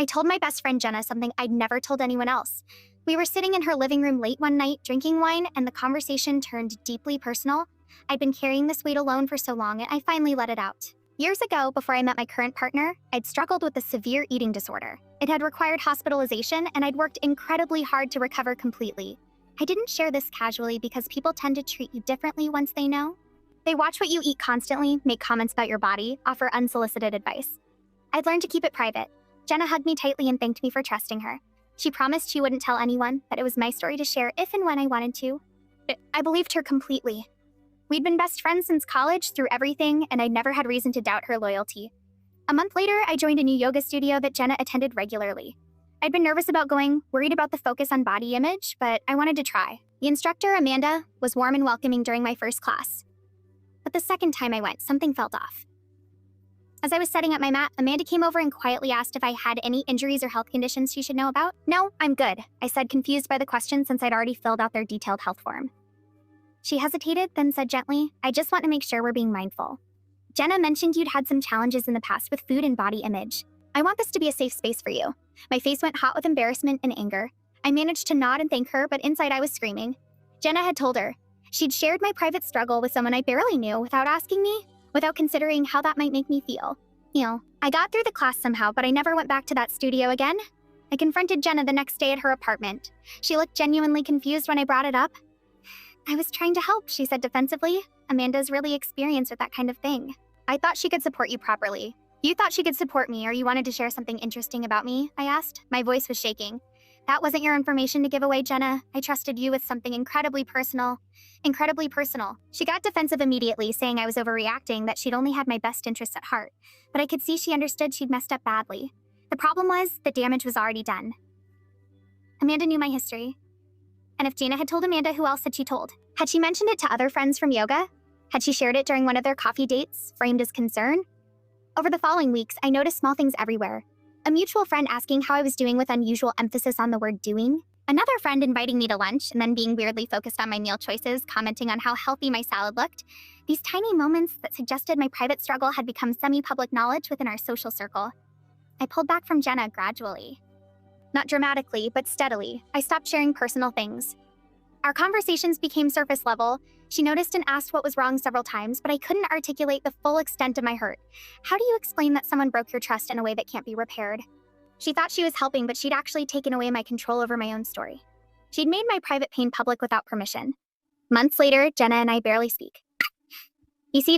I told my best friend Jenna something I'd never told anyone else. We were sitting in her living room late one night, drinking wine, and the conversation turned deeply personal. I'd been carrying this weight alone for so long, and I finally let it out. Years ago, before I met my current partner, I'd struggled with a severe eating disorder. It had required hospitalization, and I'd worked incredibly hard to recover completely. I didn't share this casually because people tend to treat you differently once they know. They watch what you eat constantly, make comments about your body, offer unsolicited advice. I'd learned to keep it private. Jenna hugged me tightly and thanked me for trusting her. She promised she wouldn't tell anyone, that it was my story to share if and when I wanted to. I believed her completely. We'd been best friends since college, through everything, and I'd never had reason to doubt her loyalty. A month later, I joined a new yoga studio that Jenna attended regularly. I'd been nervous about going, worried about the focus on body image, but I wanted to try. The instructor, Amanda, was warm and welcoming during my first class. But the second time I went, something felt off. As I was setting up my mat, Amanda came over and quietly asked if I had any injuries or health conditions she should know about. No, I'm good, I said, confused by the question since I'd already filled out their detailed health form. She hesitated, then said gently, I just want to make sure we're being mindful. Jenna mentioned you'd had some challenges in the past with food and body image. I want this to be a safe space for you. My face went hot with embarrassment and anger. I managed to nod and thank her, but inside I was screaming. Jenna had told her. She'd shared my private struggle with someone I barely knew without asking me, without considering how that might make me feel. I got through the class somehow, but I never went back to that studio again. I confronted Jenna the next day at her apartment. She looked genuinely confused when I brought it up. I was trying to help, she said defensively. Amanda's really experienced with that kind of thing. I thought she could support you properly. You thought she could support me, or you wanted to share something interesting about me? I asked. My voice was shaking. That wasn't your information to give away, Jenna. I trusted you with something incredibly personal. Incredibly personal. She got defensive immediately, saying I was overreacting, that she'd only had my best interests at heart. But I could see she understood she'd messed up badly. The problem was, the damage was already done. Amanda knew my history. And if Jana had told Amanda, who else had she told? Had she mentioned it to other friends from yoga? Had she shared it during one of their coffee dates, framed as concern? Over the following weeks, I noticed small things everywhere. A mutual friend asking how I was doing with unusual emphasis on the word doing. Another friend inviting me to lunch and then being weirdly focused on my meal choices, commenting on how healthy my salad looked. These tiny moments that suggested my private struggle had become semi-public knowledge within our social circle. I pulled back from Jenna gradually. Not dramatically, but steadily. I stopped sharing personal things. Our conversations became surface level. She noticed and asked what was wrong several times, but I couldn't articulate the full extent of my hurt. How do you explain that someone broke your trust in a way that can't be repaired? She thought she was helping, but she'd actually taken away my control over my own story. She'd made my private pain public without permission. Months later, Jenna and I barely speak. You see,